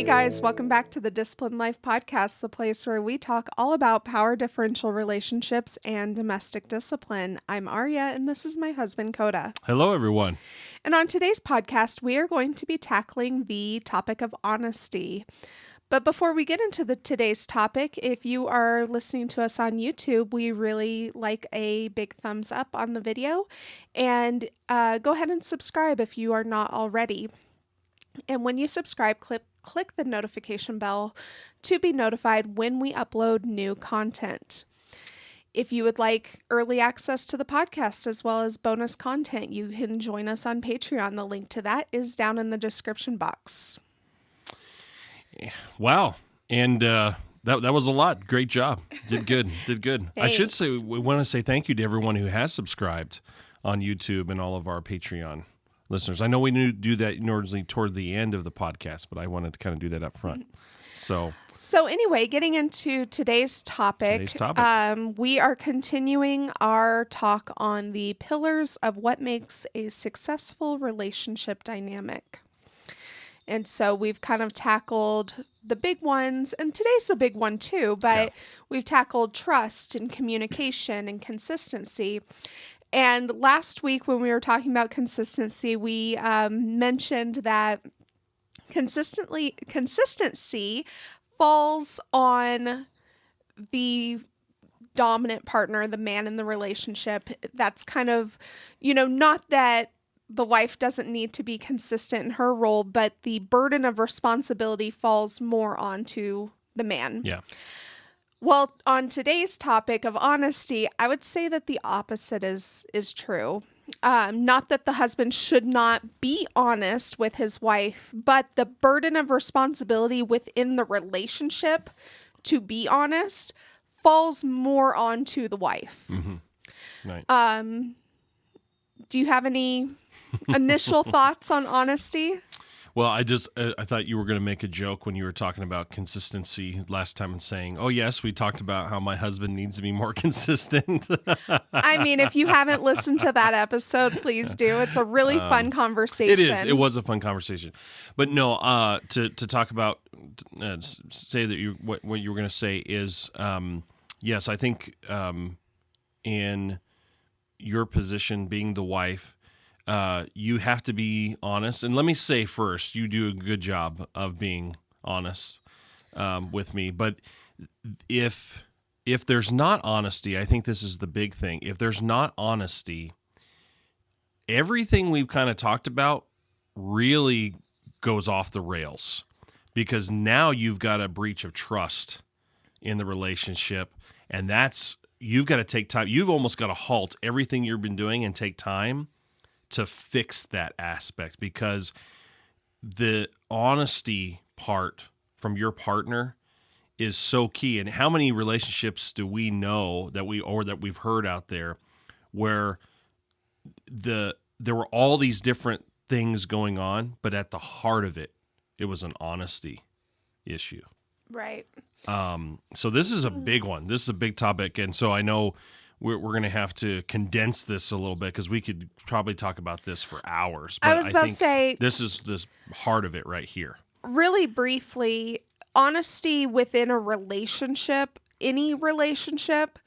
guys, welcome back to the Disciplined Life Podcast, the place where we talk all about power differential relationships and domestic discipline. I'm Arya, and this is my husband, Coda. Hello, everyone. And on today's podcast, we are going to be tackling the topic of honesty. But before we get into today's topic, if you are listening to us on YouTube, we really like a big thumbs up on the video. And go ahead and subscribe if you are not already. And when you subscribe, click the notification bell to be notified when we upload new content. If you would like early access to the podcast as well as bonus content, you can join us on Patreon. The link to that is down in the description box. Wow. And that was a lot. Great job. Did good. I should say, we want to say thank you to everyone who has subscribed on YouTube and all of our Patreon listeners. I know we do that normally toward the end of the podcast, but I wanted to kind of do that up front. So anyway, getting into today's topic. We are continuing our talk on the pillars of what makes a successful relationship dynamic. And so we've kind of tackled the big ones, and today's a big one too, but we've tackled trust and communication and consistency. And last week when we were talking about consistency, we mentioned that consistency falls on the dominant partner, the man in the relationship. That's kind of, not that the wife doesn't need to be consistent in her role, but the burden of responsibility falls more onto the man. Yeah. Well, on today's topic of honesty, I would say that the opposite is true. Not that the husband should not be honest with his wife, but the burden of responsibility within the relationship to be honest falls more onto the wife. Mm-hmm. Right. Do you have any initial thoughts on honesty? Well, I thought you were going to make a joke when you were talking about consistency last time and saying, oh, yes, we talked about how my husband needs to be more consistent. I mean, if you haven't listened to that episode, please do. It's a really fun conversation. It is. It was a fun conversation. But no, to talk about, say that what you were going to say is, yes, I think in your position being the wife, you have to be honest. And let me say first, you do a good job of being honest with me. But if there's not honesty, I think this is the big thing. If there's not honesty, everything we've kind of talked about really goes off the rails, because now you've got a breach of trust in the relationship, and you've got to take time. You've almost got to halt everything you've been doing and take time to fix that aspect, because the honesty part from your partner is so key. And how many relationships do we know that we've heard out there where there were all these different things going on, but at the heart of it was an honesty issue. Right. So this is a big one. This is a big topic. And so I know we're going to have to condense this a little bit, because we could probably talk about this for hours. But I was about to say, this is the heart of it right here. Really briefly, honesty within a relationship, any relationship,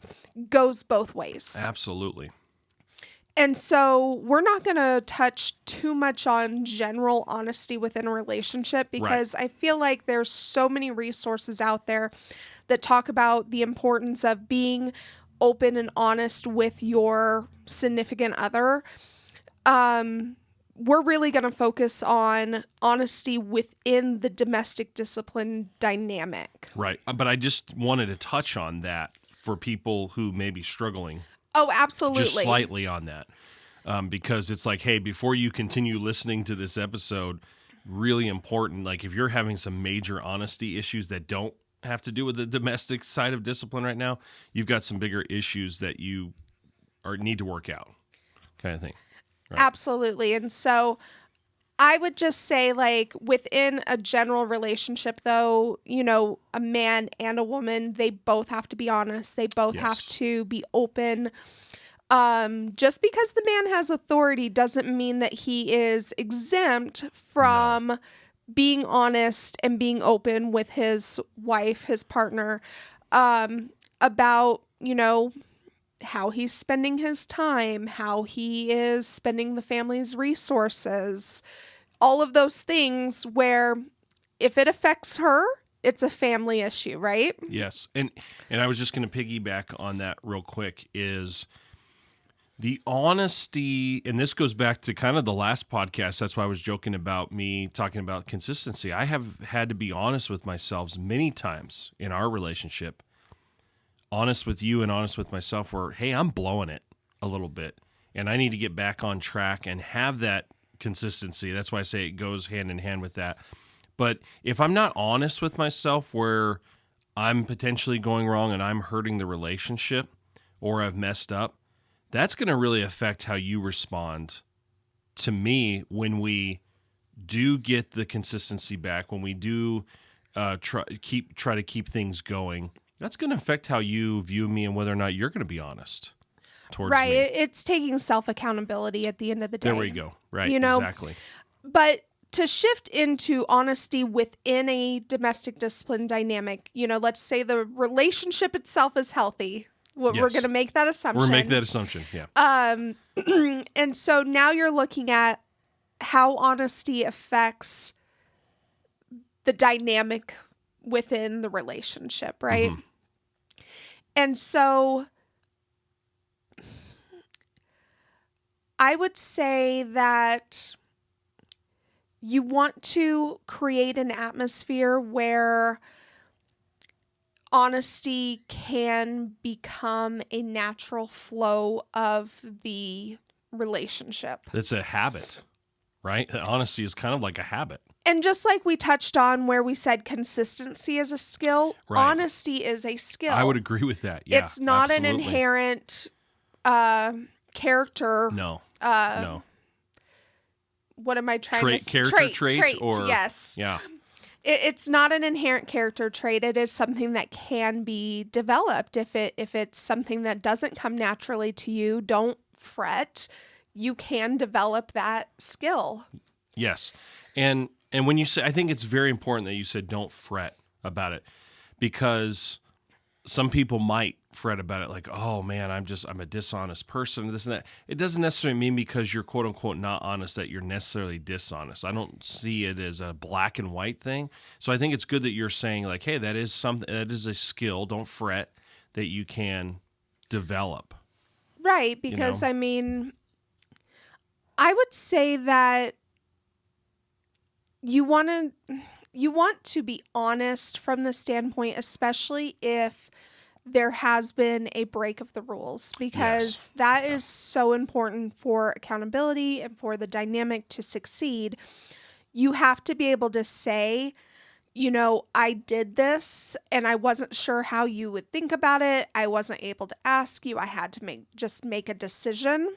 goes both ways. Absolutely. And so we're not going to touch too much on general honesty within a relationship, because I feel like there's so many resources out there that talk about the importance of being open and honest with your significant other. We're really going to focus on honesty within the domestic discipline dynamic. Right. But I just wanted to touch on that for people who may be struggling. Oh, absolutely. Just slightly on that. Because it's like, hey, before you continue listening to this episode, really important, like if you're having some major honesty issues that don't have to do with the domestic side of discipline right now, you've got some bigger issues that you need to work out, kind of thing. Right? Absolutely. And so I would just say, like, within a general relationship, though, a man and a woman, they both have to be honest. They both have to be open. Just because the man has authority doesn't mean that he is exempt from being honest and being open with his wife, his partner, about, how he's spending his time, how he is spending the family's resources, all of those things where if it affects her, it's a family issue, right? Yes. And I was just going to piggyback on that real quick is the honesty, and this goes back to kind of the last podcast. That's why I was joking about me talking about consistency. I have had to be honest with myself many times in our relationship, honest with you and honest with myself where, hey, I'm blowing it a little bit and I need to get back on track and have that consistency. That's why I say it goes hand in hand with that. But if I'm not honest with myself where I'm potentially going wrong and I'm hurting the relationship or I've messed up, that's going to really affect how you respond to me when we do get the consistency back, when we do try to keep things going. That's going to affect how you view me and whether or not you're going to be honest towards right. me. It's taking self-accountability at the end of the day. There we go. Right. Exactly. But to shift into honesty within a domestic discipline dynamic, let's say the relationship itself is healthy. We're going to make that assumption. We're making that assumption, yeah. And so now you're looking at how honesty affects the dynamic within the relationship, right? Mm-hmm. And so I would say that you want to create an atmosphere where honesty can become a natural flow of the relationship. It's a habit, right? Honesty is kind of like a habit. And just like we touched on where we said consistency is a skill, right. Honesty is a skill. I would agree with that. Yeah, it's not absolutely. an inherent character. No. What am I trying to say? Trait, or yes. Yeah. It's not an inherent character trait. It is something that can be developed. If it's something that doesn't come naturally to you, don't fret. You can develop that skill. Yes. And when you say, I think it's very important that you said don't fret about it, because some people might fret about it like, oh man, I'm a dishonest person, this and that. It doesn't necessarily mean because you're quote unquote not honest that you're necessarily dishonest. I don't see it as a black and white thing. So I think it's good that you're saying like, hey, that is a skill. Don't fret, that you can develop. Right. Because I mean, I would say that you want to be honest from the standpoint, especially if there has been a break of the rules, because that is so important for accountability and for the dynamic to succeed. You have to be able to say, I did this and I wasn't sure how you would think about it. I wasn't able to ask you. I had to make a decision.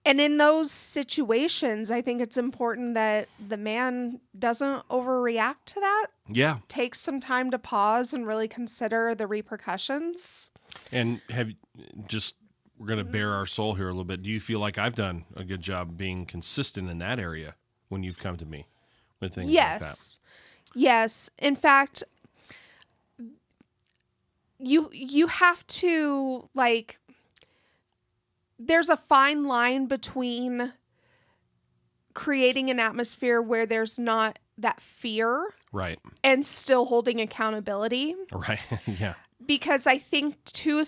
And in those situations, I think it's important that the man doesn't overreact to that. Yeah. Takes some time to pause and really consider the repercussions. And we're going to bare our soul here a little bit. Do you feel like I've done a good job being consistent in that area when you've come to me with things like that? Yes. In fact, you have to there's a fine line between creating an atmosphere where there's not that fear, right, and still holding accountability, right. Yeah, because I think to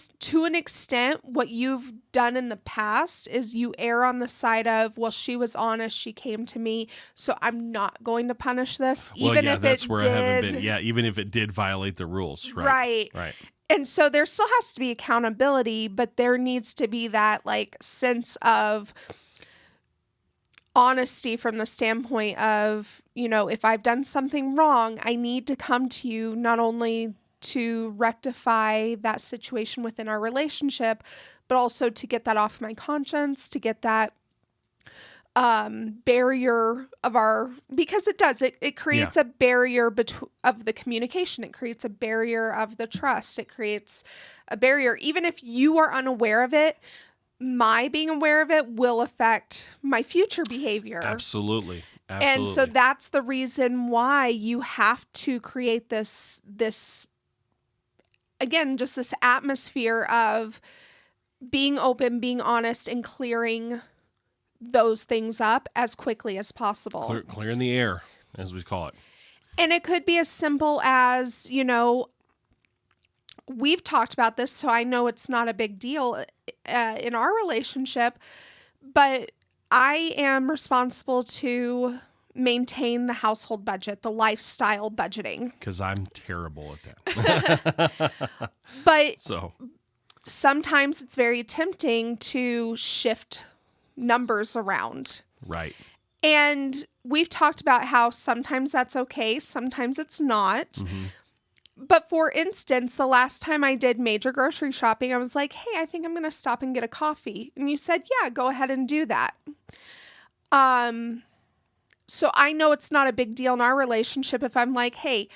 an extent what you've done in the past is you err on the side of, well, she was honest, she came to me, so I'm not going to punish this, even if that's it where did. I haven't been. Yeah, even if it did violate the rules, right. And so there still has to be accountability, but there needs to be that sense of honesty from the standpoint of, if I've done something wrong, I need to come to you not only to rectify that situation within our relationship, but also to get that off my conscience, to get that barrier of because it creates a barrier of the communication. It creates a barrier of the trust. It creates a barrier. Even if you are unaware of it, my being aware of it will affect my future behavior. Absolutely. And so Absolutely. that's the reason why you have to create this again, just this atmosphere of being open, being honest, and clearing those things up as quickly as possible. Clearing the air, as we call it. And it could be as simple as, we've talked about this, so I know it's not a big deal in our relationship, but I am responsible to maintain the household budget, the lifestyle budgeting. Because I'm terrible at that. But So, sometimes it's very tempting to shift numbers around. right. And we've talked about how sometimes that's okay, sometimes it's not. Mm-hmm. But for instance, the last time I did major grocery shopping, I was like, hey, I think I'm going to stop and get a coffee. And you said, yeah, go ahead and do that. So I know it's not a big deal in our relationship if I'm like, hey,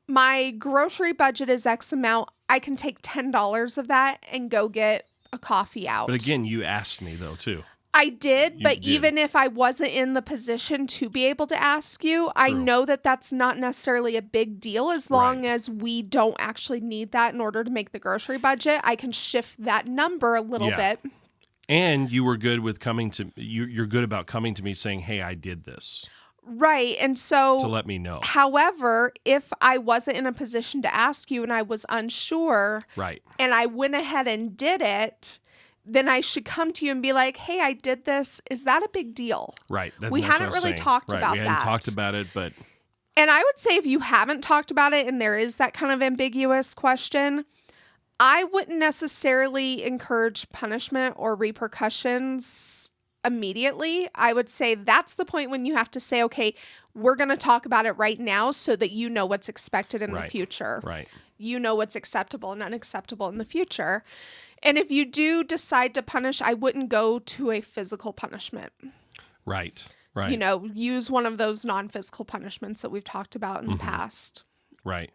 my grocery budget is X amount. I can take $10 of that and go get a coffee out. But again, you asked me, though, too. I did, but did. even if I wasn't in the position to be able to ask you, I True. know that that's not necessarily a big deal as long Right. as we don't actually need that in order to make the grocery budget. I can shift that number a little Yeah. bit. And you were good with coming to you're good about coming to me saying, "Hey, I did this," Right. And to so, let me know. however, if I wasn't in a position to ask you and I was unsure Right. and I went ahead and did it, then I should come to you and be like, hey, I did this. Is that a big deal? Right. We that's what hadn't I was really saying. talked Right. about We hadn't that. talked about it, but And I would say if you haven't talked about it and there is that kind of ambiguous question, I wouldn't necessarily encourage punishment or repercussions immediately. I would say that's the point when you have to say, okay, we're going to talk about it right now so that you know what's expected in the Right. future. right. You know what's acceptable and unacceptable in the future. And if you do decide to punish, I wouldn't go to a physical punishment. Right. Right. Use one of those non-physical punishments that we've talked about in the past. Right.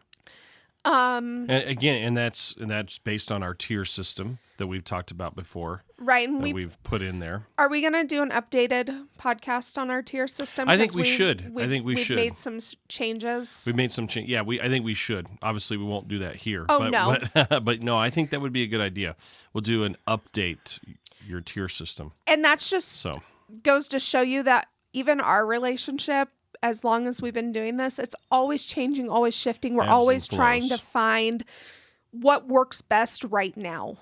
And again, and that's based on our tier system that we've talked about before, Right. And that we've put in there. are we going to do an updated podcast on our tier system? I think 'Cause we should. I think we we've should. made some changes. We made some change. Yeah, I think we should. Obviously, we won't do that here. Oh, but, no. But no, I think that would be a good idea. We'll do an update your tier system. And that's just So goes to show you that even our relationship, as long as we've been doing this, it's always changing, always shifting. We're Ebbs and always trying to flows. find what works best right now.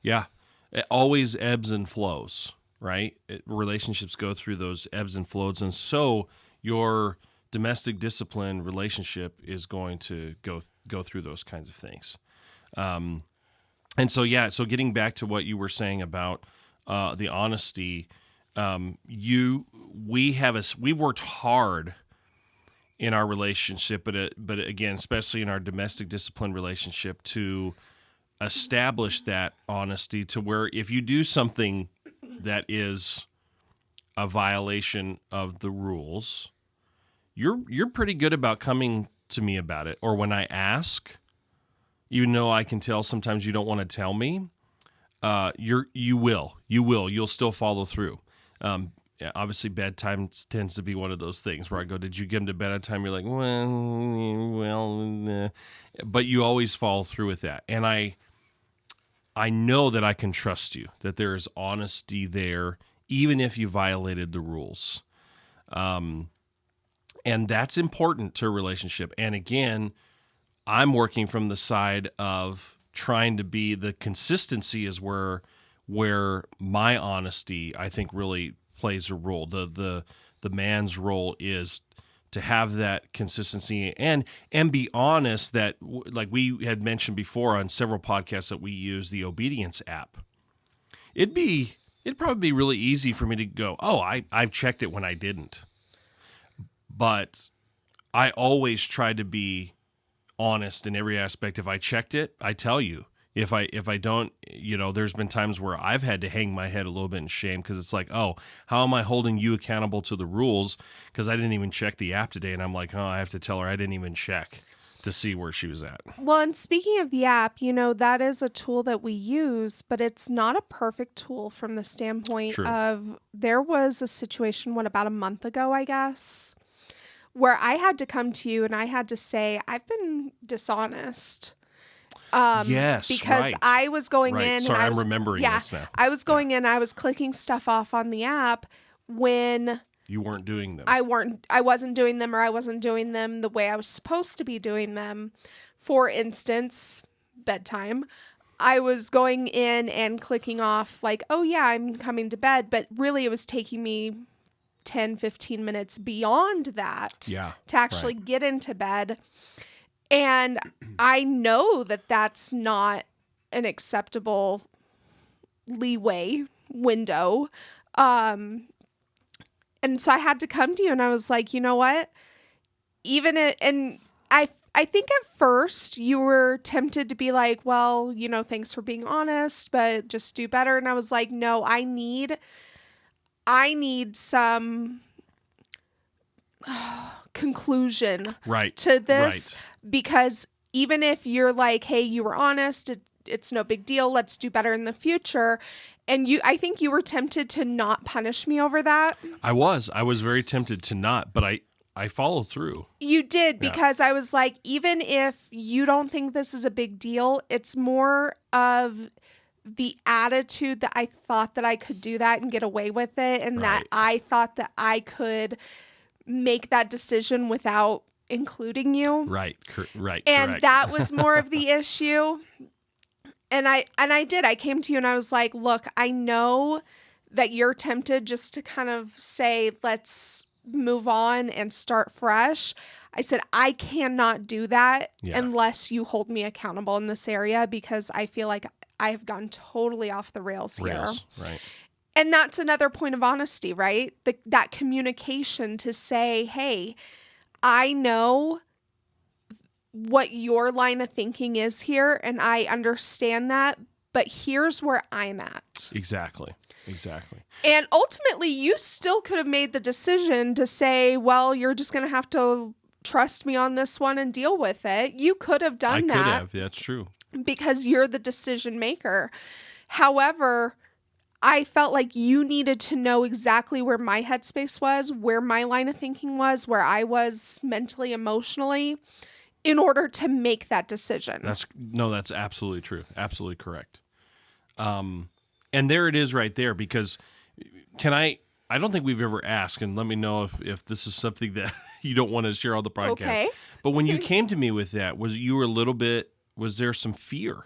yeah, it always ebbs and flows. Right? Relationships go through those ebbs and flows, and so your domestic discipline relationship is going to go through those kinds of things. And so so getting back to what you were saying about the honesty, we've worked hard in our relationship, but again, especially in our domestic discipline relationship, to establish that honesty to where if you do something that is a violation of the rules, you're pretty good about coming to me about it. Or when I ask, even though I can tell sometimes you don't want to tell me, you'll still follow through. Obviously, bedtime tends to be one of those things where I go, "Did you get him to bed on time?" You're like, "Well," but you always follow through with that, and I know that I can trust you, that there is honesty there, even if you violated the rules, and that's important to a relationship. And again, I'm working from the side of trying to be the consistency is where my honesty, I think, really plays a role. The man's role is to have that consistency and be honest that, like we had mentioned before on several podcasts, that we use the obedience app. It'd probably be really easy for me to go, "Oh, I've checked it when I didn't." But I always try to be honest in every aspect. If I checked it, I tell you. If I don't, there's been times where I've had to hang my head a little bit in shame because it's like, oh, how am I holding you accountable to the rules? Because I didn't even check the app today, and I'm like, oh, I have to tell her I didn't even check to see where she was at. Well, and speaking of the app, that is a tool that we use, but it's not a perfect tool from the standpoint True. of there was a situation, about a month ago, I guess, where I had to come to you and I had to say, I've been dishonest. Yes, because right. I was going Right. in Sorry, and I'm remembering this now. I was going in, I was clicking stuff off on the app when You weren't doing them. I wasn't doing them, or I wasn't doing them the way I was supposed to be doing them. For instance, bedtime. I was going in and clicking off like, oh yeah, I'm coming to bed, but really it was taking me 10, 15 minutes beyond that to actually get into bed. And I know that that's not an acceptable leeway window. And so I had to come to you and I was like, you know what? And I think at first you were tempted to be like, well, thanks for being honest, but just do better. And I was like, no, I need some conclusion to this, because even if you're like, hey, you were honest, it's no big deal, let's do better in the future. And I think you were tempted to not punish me over that. I was very tempted to not, but I followed through. You did, because I was like, even if you don't think this is a big deal, it's more of the attitude that I thought that I could do that and get away with it, and that I thought that I could make that decision without including you. Right. And correct. that was more of the issue. And I did. I came to you and I was like, look, I know that you're tempted just to kind of say, let's move on and start fresh. I said, I cannot do that unless you hold me accountable in this area, because I feel like I have gone totally off the rails here. Right. And that's another point of honesty, right? That communication to say, hey, I know what your line of thinking is here, and I understand that, but here's where I'm at. Exactly. And ultimately, you still could have made the decision to say, well, you're just going to have to trust me on this one and deal with it. You could have done that. I could have. That's true. Because you're the decision maker. However, I felt like you needed to know exactly where my headspace was, where my line of thinking was, where I was mentally, emotionally, in order to make that decision. That's absolutely true. Absolutely correct. And there it is right there, because I don't think we've ever asked, and let me know if this is something that you don't want to share on the podcast. Okay. But when you came to me with that, was there some fear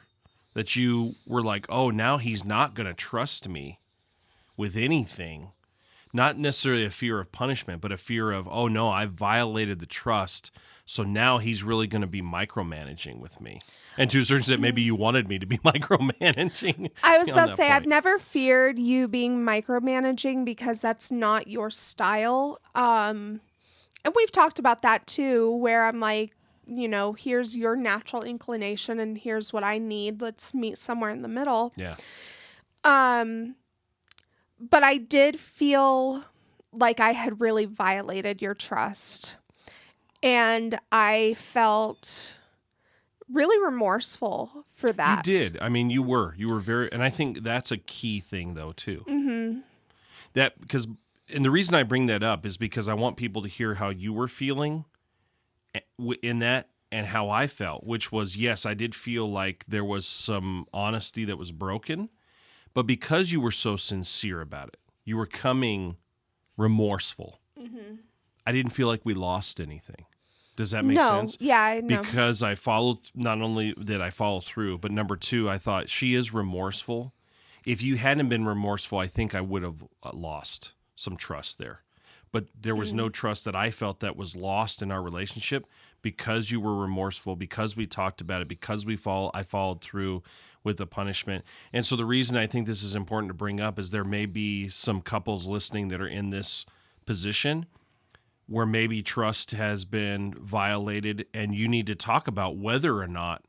that you were like, oh, now he's not going to trust me with anything? Not necessarily a fear of punishment, but a fear of, oh no, I violated the trust, so now he's really going to be micromanaging with me. And to a certain extent, maybe you wanted me to be micromanaging. I was about to say, I've never feared you being micromanaging, because that's not your style. And we've talked about that too, where I'm like, here's your natural inclination and here's what I need. Let's meet somewhere in the middle. Yeah. But I did feel like I had really violated your trust. And I felt really remorseful for that. You did. I mean, you were very, and I think that's a key thing though, too. Mm-hmm. And the reason I bring that up is because I want people to hear how you were feeling in that and how I felt, which was, yes, I did feel like there was some honesty that was broken, but because you were so sincere about it, you were coming remorseful. Mm-hmm. I didn't feel like we lost anything. Does that make sense? Yeah, I know. Because not only did I follow through, but number two, I thought she is remorseful. If you hadn't been remorseful, I think I would have lost some trust there. But there was no trust that I felt that was lost in our relationship because you were remorseful, because we talked about it, because I followed through with the punishment. And so the reason I think this is important to bring up is there may be some couples listening that are in this position where maybe trust has been violated, and you need to talk about whether or not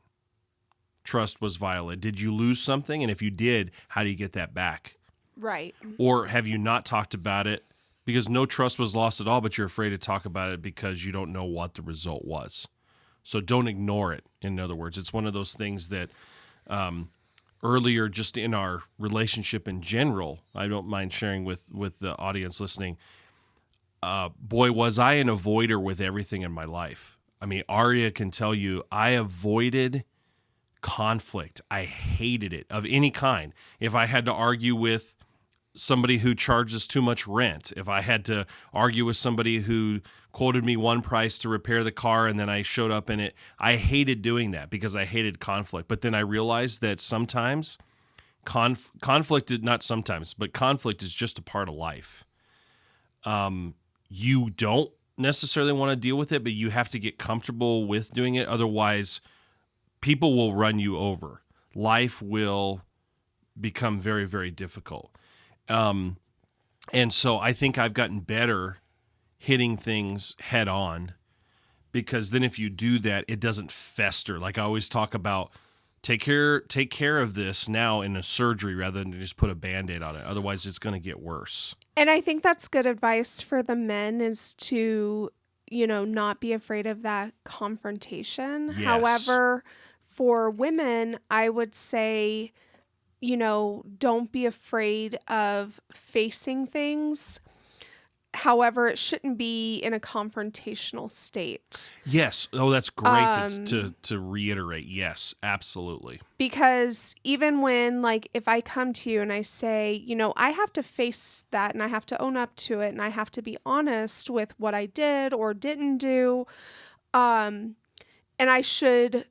trust was violated. Did you lose something? And if you did, how do you get that back? Right. Or have you not talked about it because no trust was lost at all, but you're afraid to talk about it because you don't know what the result was? So don't ignore it. In other words, it's one of those things that earlier, just in our relationship in general, I don't mind sharing with the audience listening. Boy, was I an avoider with everything in my life. I mean, Aria can tell you, I avoided conflict. I hated it of any kind. If I had to argue with somebody who charges too much rent, if I had to argue with somebody who quoted me one price to repair the car and then I showed up in it, I hated doing that because I hated conflict. But then I realized that sometimes conflict is not sometimes, but conflict is just a part of life. You don't necessarily want to deal with it, but you have to get comfortable with doing it. Otherwise, people will run you over. Life will become very, very difficult. And so I think I've gotten better hitting things head on, because then if you do that, it doesn't fester. Like I always talk about, take care of this now in a surgery rather than just put a Band-Aid on it. Otherwise, it's going to get worse. And I think that's good advice for the men, is to, not be afraid of that confrontation. Yes. However, for women, I would say, don't be afraid of facing things. However, it shouldn't be in a confrontational state. Yes. Oh, that's great to reiterate. Yes, absolutely. Because even when, like, if I come to you and I say, I have to face that and I have to own up to it and I have to be honest with what I did or didn't do, and I should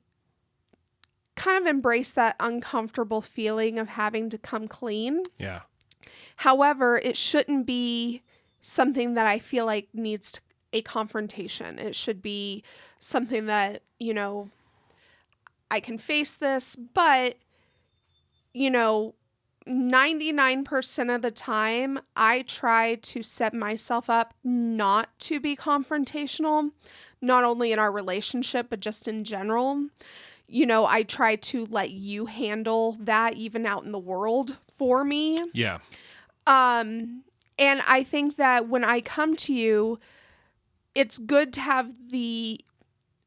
kind of embrace that uncomfortable feeling of having to come clean. Yeah. However, it shouldn't be something that I feel like needs a confrontation. It should be something that, I can face this, but, 99% of the time, I try to set myself up not to be confrontational, not only in our relationship, but just in general. I try to let you handle that even out in the world for me. Yeah. And I think that when I come to you, it's good to have the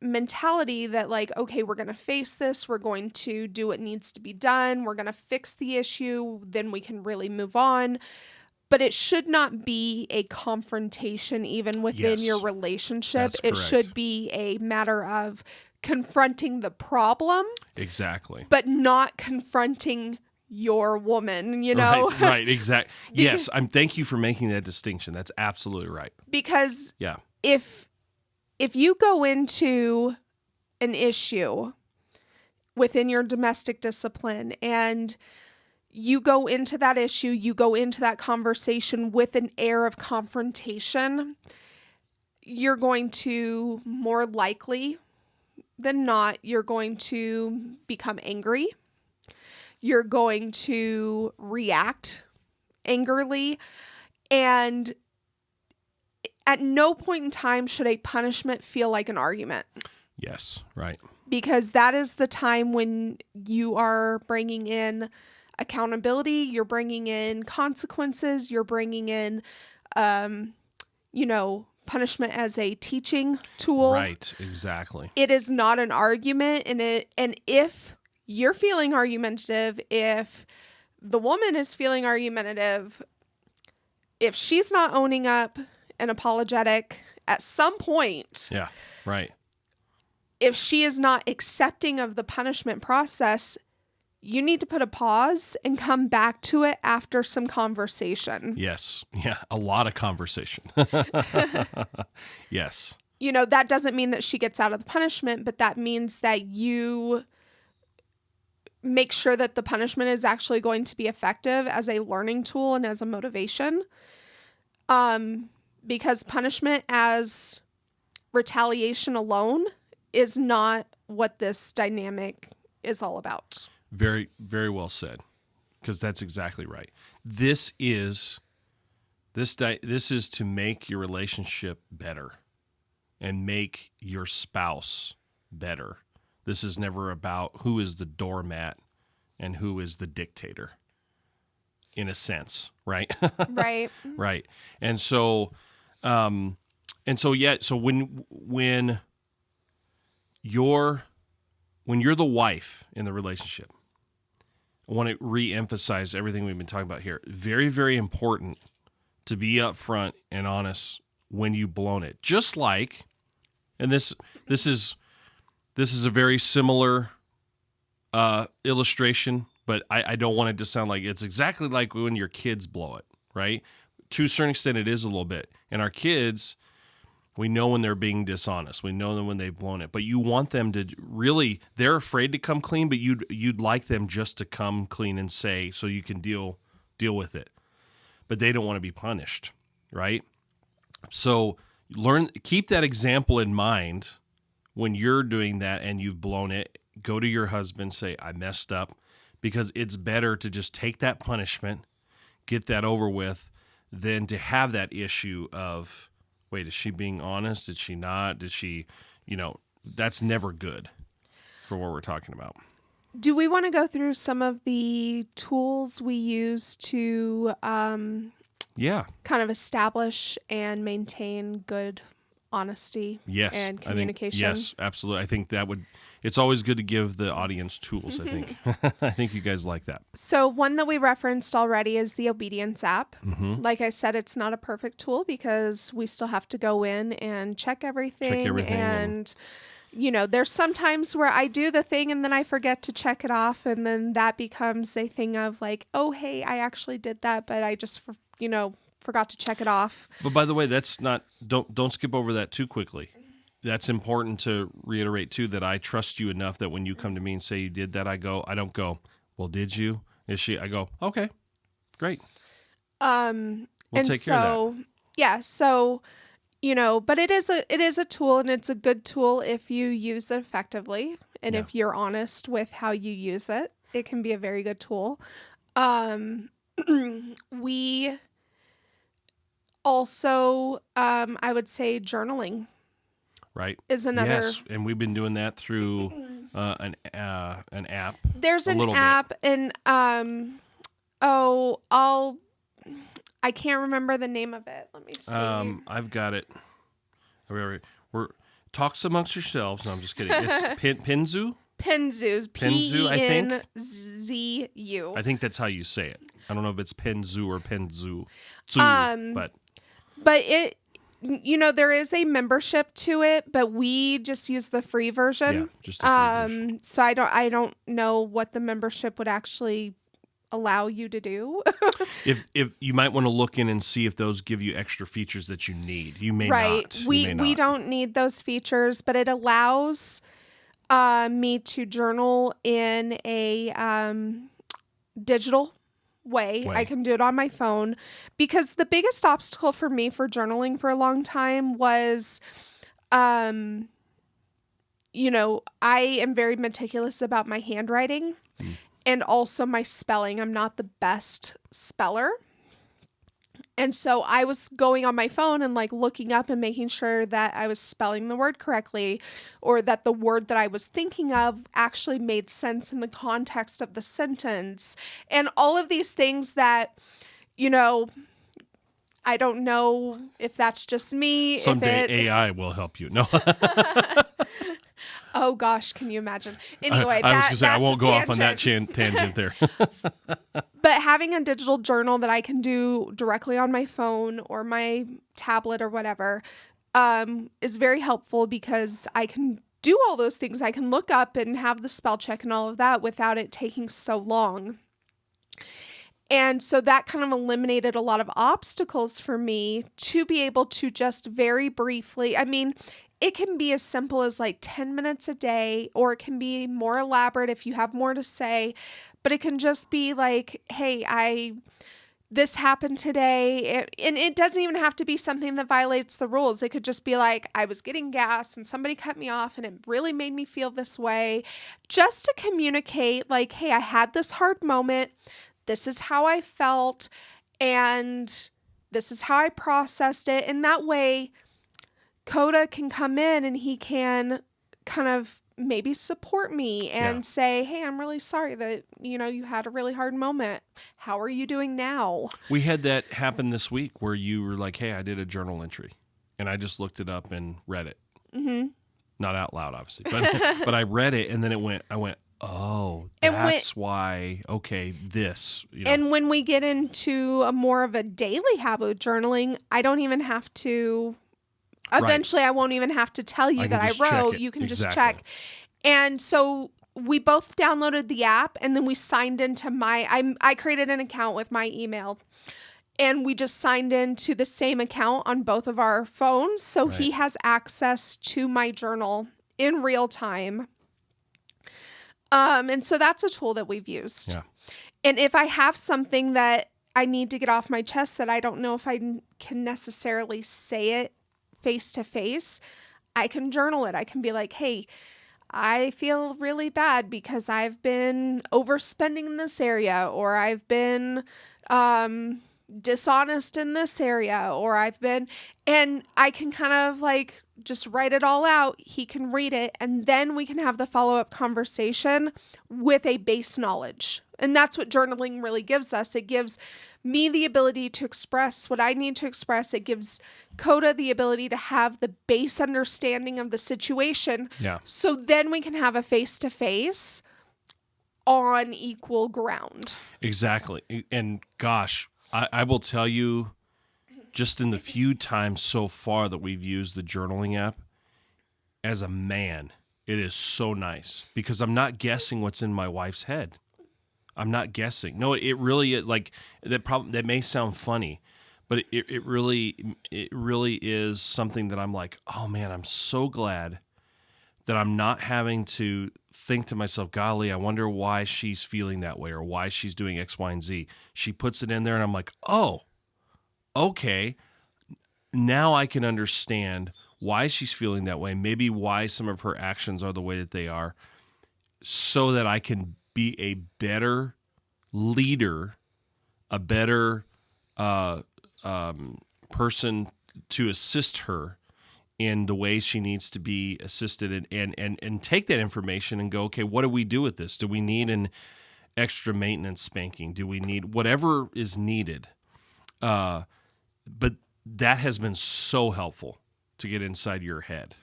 mentality that, like, okay, we're going to face this. We're going to do what needs to be done. We're going to fix the issue. Then we can really move on. But it should not be a confrontation even within your relationship. That's it correct. Should be a matter of confronting the problem. Exactly. But not confronting your woman, Right, exactly. Yes, thank you for making that distinction. That's absolutely right. Because if you go into an issue within your domestic discipline and you go into that issue, you go into that conversation with an air of confrontation, you're going to, more likely than not, you're going to become angry. You're going to react angrily, and at no point in time should a punishment feel like an argument. Yes, right. Because that is the time when you are bringing in accountability, you're bringing in consequences, you're bringing in, punishment as a teaching tool. Right, exactly. It is not an argument, and if you're feeling argumentative, if the woman is feeling argumentative, if she's not owning up and apologetic at some point, yeah, right. If she is not accepting of the punishment process, you need to put a pause and come back to it after some conversation. Yes. Yeah, a lot of conversation. Yes. That doesn't mean that she gets out of the punishment, but that means that you make sure that the punishment is actually going to be effective as a learning tool and as a motivation. Because punishment as retaliation alone is not what this dynamic is all about. Very, very well said, because that's exactly right. This is to make your relationship better and make your spouse better. This is never about who is the doormat and who is the dictator, in a sense, right? Right. Right. And so when when you're the wife in the relationship, I want to re-emphasize everything we've been talking about here. Very, very important to be upfront and honest when you've blown it. Just like, and this is a very similar illustration, but I don't want it to sound like it's exactly like when your kids blow it, right? To a certain extent, it is a little bit. And our kids, we know when they're being dishonest. We know them when they've blown it. But you want them to really, they're afraid to come clean, but you'd like them just to come clean and say, so you can deal with it. But they don't want to be punished, right? So keep that example in mind when you're doing that and you've blown it. Go to your husband, say, I messed up, because it's better to just take that punishment, get that over with, than to have that issue of, wait, is she being honest? Did she not? Did she, that's never good for what we're talking about. Do we want to go through some of the tools we use to kind of establish and maintain good honesty and communication? Yes, absolutely. I think it's always good to give the audience tools, I think. I think you guys like that. So one that we referenced already is the obedience app. Mm-hmm. Like I said, it's not a perfect tool because we still have to go in and check everything. And there's some times where I do the thing and then I forget to check it off. And then that becomes a thing of like, oh, hey, I actually did that, but I just, forgot to check it off. But by the way, that's not, don't skip over that too quickly. That's important to reiterate too, that I trust you enough that when you come to me and say you did that, I don't go, well, did you? Is she? I go, okay, great. We'll take care of that. Yeah. So, but it is a tool, and it's a good tool if you use it effectively. And if you're honest with how you use it, it can be a very good tool. We also, I would say journaling. Right. Is another. Yes, and we've been doing that through an app. There's an app, and I can't remember the name of it. Let me see. I've got it. We're talks amongst yourselves. No, I'm just kidding. It's Penzu. Penzu. Penzu, I think. Penzu. I think that's how you say it. I don't know if it's Penzu or Penzu. But it. There is a membership to it, but we just use the free version. Yeah, just the free version. So I don't know what the membership would actually allow you to do. if you might want to look in and see if those give you extra features that you need. You may not. We don't need those features, but it allows me to journal in a digital way. I can do it on my phone, because the biggest obstacle for me for journaling for a long time was, I am very meticulous about my handwriting and also my spelling. I'm not the best speller. And so I was going on my phone and looking up and making sure that I was spelling the word correctly, or that the word that I was thinking of actually made sense in the context of the sentence. And all of these things that, I don't know if that's just me. Someday AI will help you. No. Oh gosh, can you imagine? Anyway, I was going to say, I won't go off on that tangent there. But having a digital journal that I can do directly on my phone or my tablet or whatever is very helpful, because I can do all those things. I can look up and have the spell check and all of that without it taking so long. And so that kind of eliminated a lot of obstacles for me to be able to just very briefly, it can be as simple as 10 minutes a day, or it can be more elaborate if you have more to say, but it can just be hey, this happened today. And it doesn't even have to be something that violates the rules. It could just be I was getting gas and somebody cut me off and it really made me feel this way, just to communicate hey, I had this hard moment. This is how I felt, and this is how I processed it. And that way, Coda can come in and he can kind of maybe support me and say, hey, I'm really sorry that, you had a really hard moment. How are you doing now? We had that happen this week where you were like, hey, I did a journal entry, and I just looked it up and read it. Mm-hmm. not out loud, obviously, but I read it, and then I went, oh, And that's why. Okay, this, and when we get into a more of a daily habit of journaling, I don't even have to. Eventually, I won't even have to tell you I can that I just check wrote. it. You can just Exactly. check. And so we both downloaded the app, and then we signed into I created an account with my email, and we just signed into the same account on both of our phones. So Right. he has access to my journal in real time. And so that's a tool that we've used. Yeah. And if I have something that I need to get off my chest that I don't know if I can necessarily say it face to face, I can journal it. I can be like, hey, I feel really bad because I've been overspending in this area, or I've been dishonest in this area, or and I can kind of like just write it all out. He can read it, and then we can have the follow-up conversation with a base knowledge. And that's what journaling really gives us. It gives me the ability to express what I need to express. It gives Coda the ability to have the base understanding of the situation. Yeah. So then we can have a face-to-face on equal ground. Exactly. And gosh, I will tell you, just in the few times so far that we've used the journaling app, as a man, it is so nice because I'm not guessing what's in my wife's head. I'm not guessing. No, it really is like that. That may sound funny, but it really is something that I'm like, oh man, I'm so glad that I'm not having to think to myself, golly, I wonder why she's feeling that way or why she's doing X, Y, and Z. She puts it in there, and I'm like, oh, okay. Now I can understand why she's feeling that way, maybe why some of her actions are the way that they are, so that I can be a better leader, a better person to assist her in the ways she needs to be assisted, and take that information and go, okay, what do we do with this? Do we need an extra maintenance spanking? Do we need whatever is needed? But that has been so helpful to get inside your head.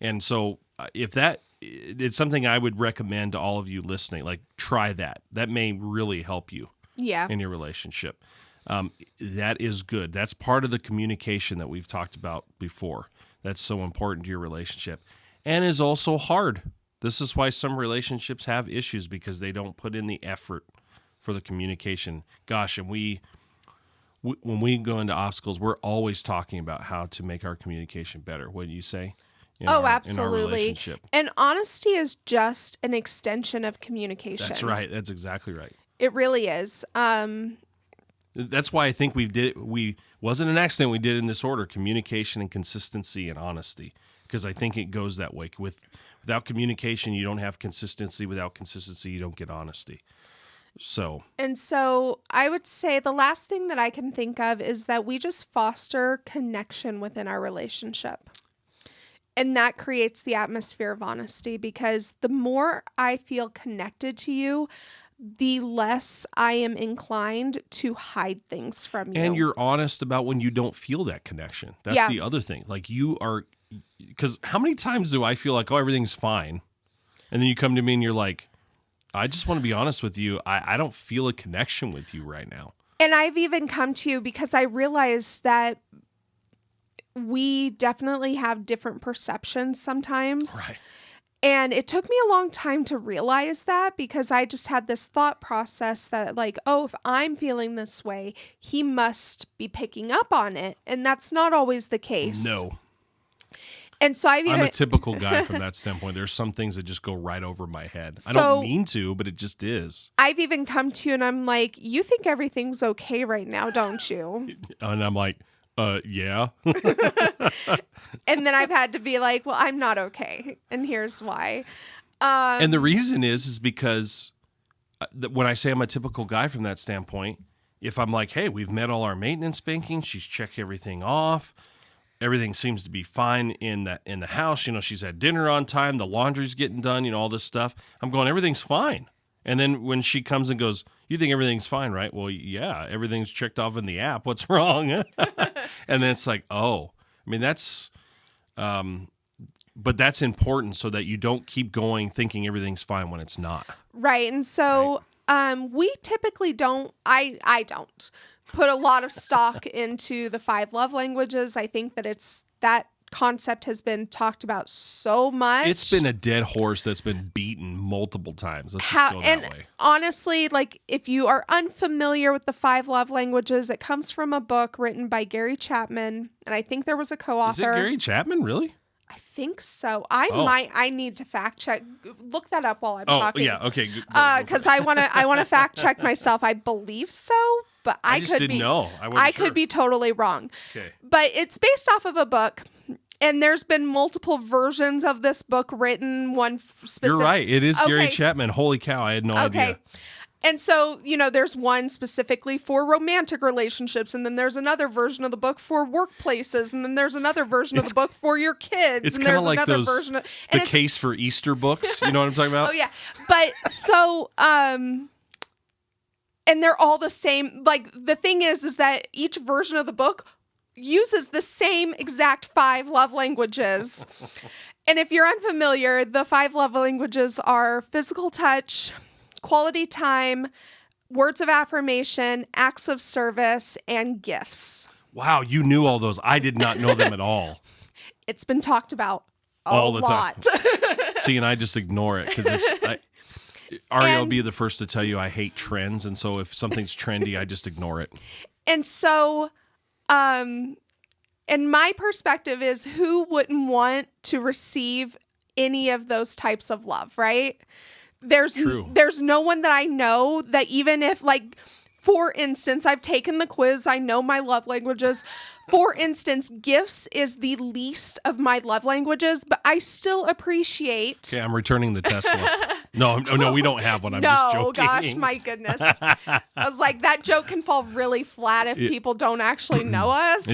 And so if it's something I would recommend to all of you listening, like try that. That may really help you in your relationship. That is good. That's part of the communication that we've talked about before. That's so important to your relationship and is also hard. This is why some relationships have issues, because they don't put in the effort for the communication. Gosh, and when we go into obstacles, we're always talking about how to make our communication better. What do you say? Absolutely. In our relationship. And honesty is just an extension of communication. That's right. That's exactly right. It really is. That's why I think we wasn't an accident we did in this order: communication and consistency and honesty, because I think it goes that way. Without communication, you don't have consistency. Without consistency, you don't get honesty. So I would say the last thing that I can think of is that we just foster connection within our relationship. And that creates the atmosphere of honesty, because the more I feel connected to you, the less I am inclined to hide things from you. And you're honest about when you don't feel that connection. That's the other thing. Like you are, because how many times do I feel like, oh, everything's fine? And then you come to me and you're like, I just want to be honest with you. I don't feel a connection with you right now. And I've even come to you because I realize that we definitely have different perceptions sometimes. Right. And it took me a long time to realize that, because I just had this thought process that like, oh, if I'm feeling this way, he must be picking up on it. And that's not always the case. No. And so I'm a typical guy from that standpoint. There's some things that just go right over my head. I don't mean to, but it just is. I've even come to you and I'm like, you think everything's okay right now, don't you? And I'm like, yeah. And then I've had to be like, well, I'm not okay. And here's why. And the reason is because when I say I'm a typical guy from that standpoint, if I'm like, hey, we've met all our maintenance banking, she's checked everything off, everything seems to be fine in the house, she's had dinner on time, the laundry's getting done, all this stuff. I'm going, everything's fine. And then when she comes and goes, you think everything's fine, right? Well, yeah, everything's checked off in the app. What's wrong? And then it's like, oh, I mean, that's but that's important so that you don't keep going thinking everything's fine when it's not. Right. And so we typically I don't put a lot of stock into the 5 love languages. I think that concept has been talked about so much. It's been a dead horse that's been beaten multiple times. Let's just go that way. Honestly, like if you are unfamiliar with the 5 love languages, it comes from a book written by Gary Chapman, and I think there was a co-author. Is it Gary Chapman, really? I think so. I need to fact check. Look that up while I'm talking. Oh, yeah, okay. Because I want to fact check myself. I believe so, but I just could didn't be know. I could be totally wrong. Okay. But it's based off of a book. And there's been multiple versions of this book written. One specific. You're right. It is Gary Chapman. Holy cow. I had no idea. And so, there's one specifically for romantic relationships. And then there's another version of the book for workplaces. And then there's another version of the book for your kids. It's kind of like those, the case for Easter books. You know what I'm talking about? Oh, yeah. But so, and they're all the same. Like, the thing is that each version of the book uses the same exact 5 love languages. And if you're unfamiliar, the 5 love languages are physical touch, quality time, words of affirmation, acts of service, and gifts. Wow, you knew all those. I did not know them at all. It's been talked about all the lot. time. See, and I just ignore it because Ari will be the first to tell you I hate trends. And so if something's trendy, I just ignore it. And so... and my perspective is who wouldn't want to receive any of those types of love, right? There's no one that I know that even if, like, for instance, I've taken the quiz, I know my love languages. For instance, gifts is the least of my love languages, but I still appreciate. Okay, I'm returning the Tesla. No, we don't have one. I'm just joking. No, gosh, my goodness. I was like, that joke can fall really flat if people don't actually know us.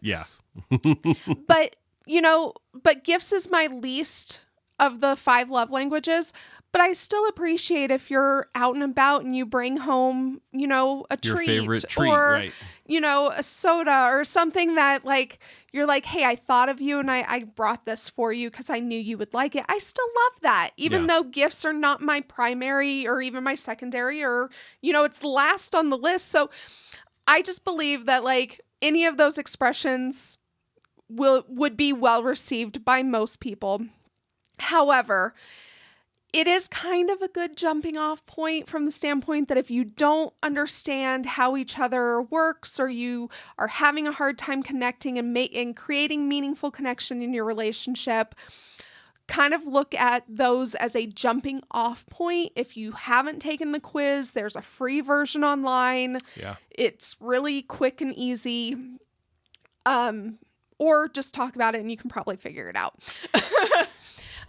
Yeah. But, but gifts is my least of the 5 love languages. But I still appreciate if you're out and about and you bring home, a your treat. Favorite treat, or, right. A soda or something that, like, you're like, hey, I thought of you and I brought this for you because I knew you would like it. I still love that, even though gifts are not my primary or even my secondary or, it's last on the list. So I just believe that, like, any of those expressions would be well received by most people. However, it is kind of a good jumping off point from the standpoint that if you don't understand how each other works or you are having a hard time connecting and creating meaningful connection in your relationship, kind of look at those as a jumping off point. If you haven't taken the quiz, there's a free version online. Yeah. It's really quick and easy. Or just talk about it and you can probably figure it out.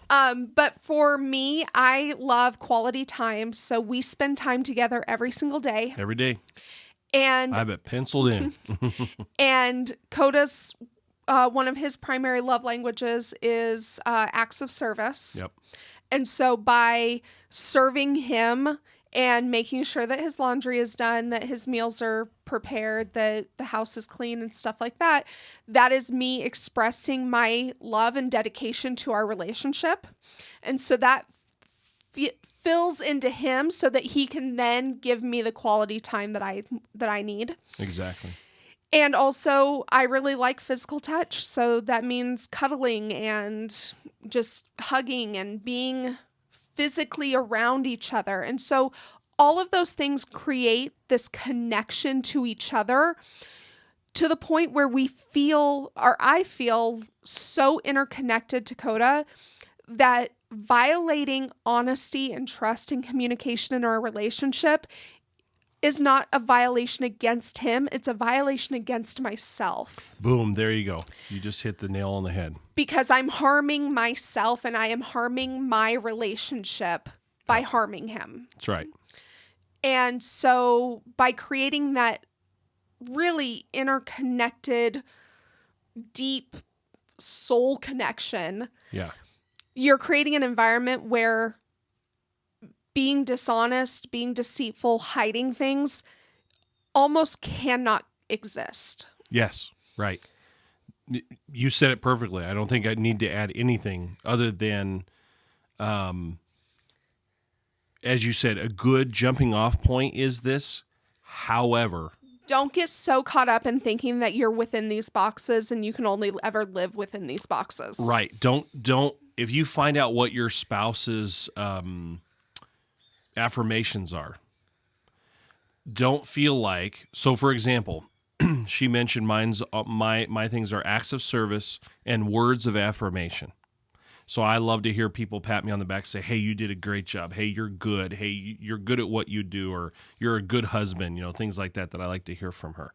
But for me, I love quality time. So we spend time together every single day. Every day. And I have it penciled in. And Coda's, one of his primary love languages is acts of service. Yep. And so by serving him and making sure that his laundry is done, that his meals are prepared, that the house is clean and stuff like that, that is me expressing my love and dedication to our relationship. And so that fills into him so that he can then give me the quality time that I need. Exactly. And also, I really like physical touch. So that means cuddling and just hugging and being physically around each other. And so all of those things create this connection to each other to the point where I feel so interconnected to Coda that violating honesty and trust and communication in our relationship is not a violation against him. It's a violation against myself. Boom. There you go. You just hit the nail on the head. Because I'm harming myself and I am harming my relationship by harming him. That's right. And so by creating that really interconnected, deep soul connection, you're creating an environment where being dishonest, being deceitful, hiding things almost cannot exist. Yes, right. You said it perfectly. I don't think I need to add anything other than, as you said, a good jumping off point is this. However, Don't get so caught up in thinking that you're within these boxes and you can only ever live within these boxes. right. Don't, if you find out what your spouse's affirmations are, don't feel like, so for example, she mentioned mine's my things are acts of service and words of affirmation. So I love to hear people pat me on the back and say, "Hey, you did a great job. Hey, you're good. Hey, you're good at what you do, or you're a good husband," things like that I like to hear from her.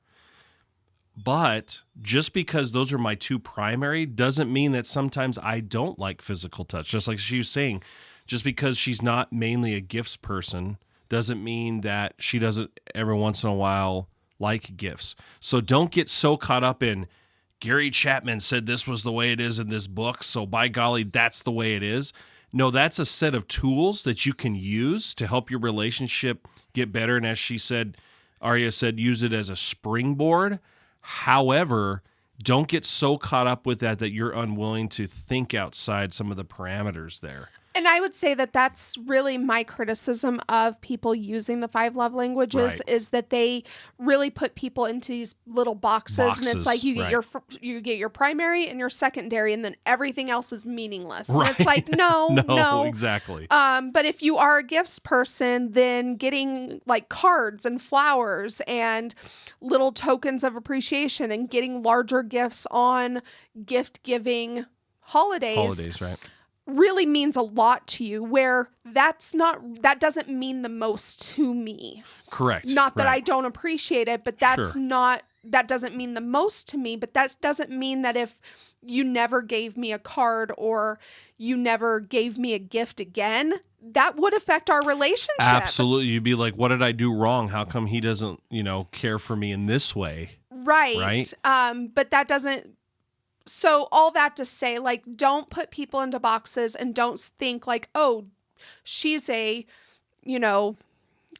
But just because those are my two primary doesn't mean that sometimes I don't like physical touch. Just like she was saying, just because she's not mainly a gifts person doesn't mean that she doesn't every once in a while like gifts. So don't get so caught up in Gary Chapman said this was the way it is in this book, so by golly, that's the way it is. No, that's a set of tools that you can use to help your relationship get better. And as she said, Arya said, use it as a springboard. However, don't get so caught up with that you're unwilling to think outside some of the parameters there. And I would say that that's really my criticism of people using the 5 love languages Right. is that they really put people into these little boxes and it's like you get you get your primary and your secondary and then everything else is meaningless. Right. And it's like no. Exactly. But if you are a gifts person, then getting like cards and flowers and little tokens of appreciation and getting larger gifts on gift giving holidays, right? really means a lot to you, where that doesn't mean the most to me. Correct. Not that right. I don't appreciate it, but that doesn't mean the most to me, but that doesn't mean that if you never gave me a card or you never gave me a gift again, that would affect our relationship. Absolutely. You'd be like, what did I do wrong? How come he doesn't, care for me in this way? Right. But that doesn't. So all that to say, like, don't put people into boxes and don't think like, oh, she's a,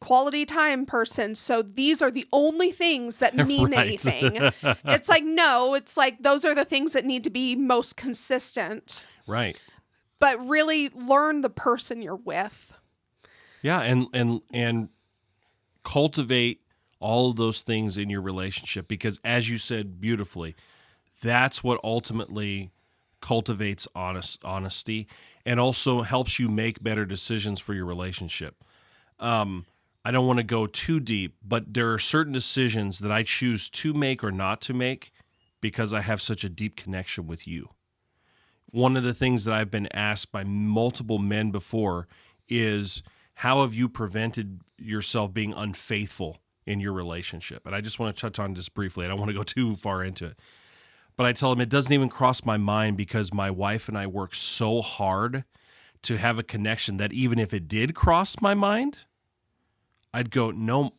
quality time person, so these are the only things that mean anything. It's like, no, it's like those are the things that need to be most consistent. Right. But really learn the person you're with. Yeah, and cultivate all of those things in your relationship because as you said beautifully, that's what ultimately cultivates honesty and also helps you make better decisions for your relationship. I don't want to go too deep, but there are certain decisions that I choose to make or not to make because I have such a deep connection with you. One of the things that I've been asked by multiple men before is, how have you prevented yourself being unfaithful in your relationship? And I just want to touch on this briefly. I don't want to go too far into it. But I tell them it doesn't even cross my mind because my wife and I work so hard to have a connection that even if it did cross my mind, I'd go, no,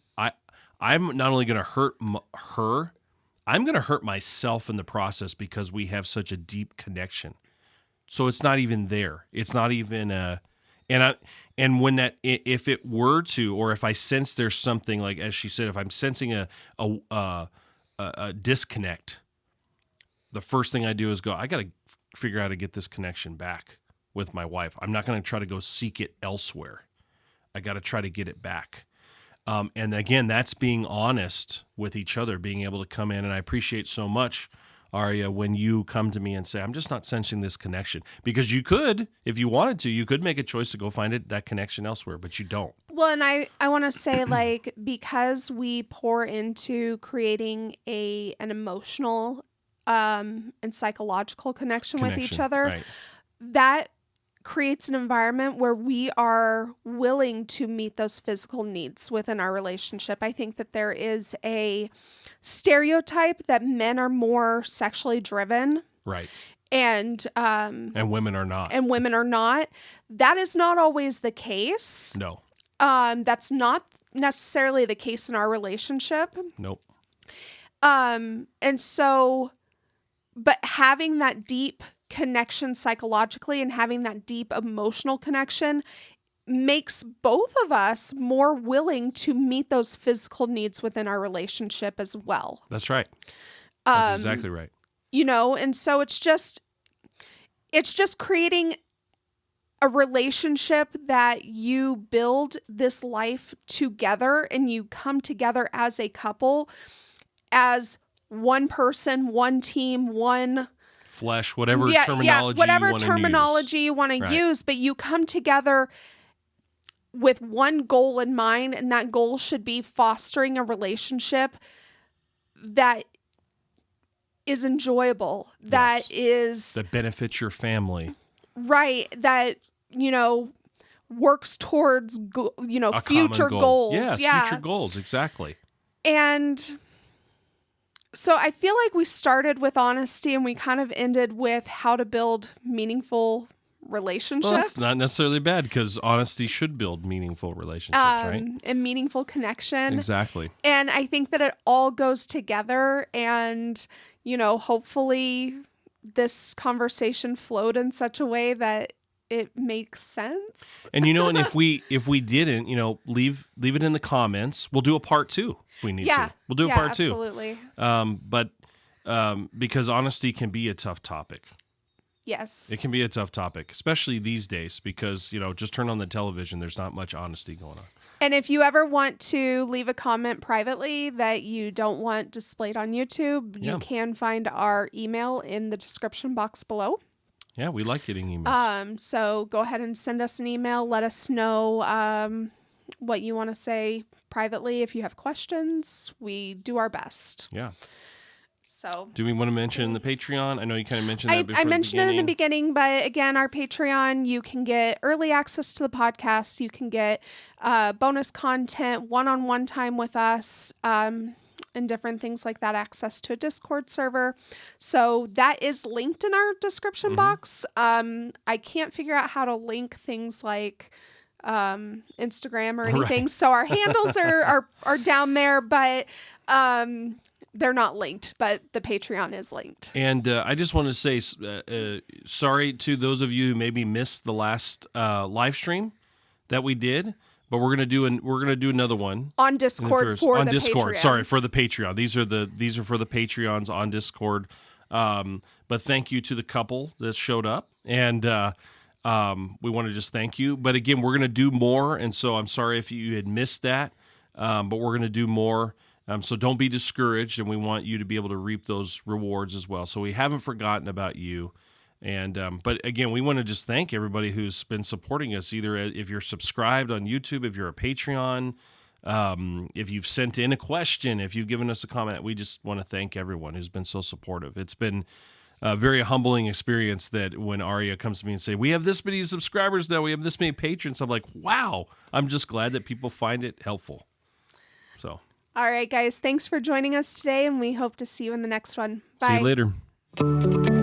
I'm not only going to hurt her, I'm going to hurt myself in the process because we have such a deep connection. So it's not even there. It's not even and when that, if it were to, or if I sense there's something like, as she said, if I'm sensing a disconnect, the first thing I do is go, I got to figure out how to get this connection back with my wife. I'm not going to try to go seek it elsewhere. I got to try to get it back. And again, that's being honest with each other, being able to come in. And I appreciate so much, Arya, when you come to me and say, I'm just not sensing this connection. Because you could, if you wanted to, you could make a choice to go find that connection elsewhere, but you don't. Well, and I want to say, like, because we pour into creating an emotional and psychological connection with each other, right. that creates an environment where we are willing to meet those physical needs within our relationship. I think that there is a stereotype that men are more sexually driven. Right. And women are not. And women are not. That is not always the case. No. That's not necessarily the case in our relationship. Nope. And so, but having that deep connection psychologically and having that deep emotional connection makes both of us more willing to meet those physical needs within our relationship as well. That's right. That's exactly right. And so it's just creating a relationship that you build this life together, and you come together as a couple, as one person, one team, one flesh, whatever terminology whatever you want to terminology use. you want to Right. use, but you come together with one goal in mind, and that goal should be fostering a relationship that is enjoyable, that benefits your family. Right, that, works towards, A future goal. goals. Yes, future goals, exactly. And so I feel like we started with honesty and we kind of ended with how to build meaningful relationships. Well, that's not necessarily bad, because honesty should build meaningful relationships, right? And meaningful connection. Exactly. And I think that it all goes together, and, hopefully this conversation flowed in such a way that it makes sense. And and if we didn't, leave it in the comments. We'll do a part 2 if we need to. We'll do a part 2. Absolutely. But because honesty can be a tough topic. Yes. It can be a tough topic, especially these days, because, just turn on the television. There's not much honesty going on. And if you ever want to leave a comment privately that you don't want displayed on YouTube, you can find our email in the description box below. Yeah, we like getting emails. So go ahead and send us an email. Let us know what you want to say privately. If you have questions, we do our best. Yeah. So, do we want to mention the Patreon? I know you kind of mentioned that before. I mentioned it in the beginning, but again, our Patreon, you can get early access to the podcast. You can get bonus content, one-on-one time with us, and different things like that, access to a Discord server. So that is linked in our description box. I can't figure out how to link things like Instagram or anything. Right. So our handles are down there, but they're not linked, but the Patreon is linked. And I just want to say sorry to those of you who maybe missed the last live stream that we did, but we're gonna do another one on Discord for the Patreons. Sorry, for the Patreon. These are for the Patreons on Discord. But thank you to the couple that showed up, and we want to just thank you. But again, we're gonna do more, and so I'm sorry if you had missed that, but we're gonna do more. So don't be discouraged, and we want you to be able to reap those rewards as well. So we haven't forgotten about you. And but again, we want to just thank everybody who's been supporting us, either if you're subscribed on YouTube, if you're a Patreon, if you've sent in a question, if you've given us a comment. We just want to thank everyone who's been so supportive. It's been a very humbling experience that when Aria comes to me and say, we have this many subscribers now, we have this many patrons, I'm like, wow, I'm just glad that people find it helpful. So. All right, guys, thanks for joining us today, and we hope to see you in the next one. Bye. See you later.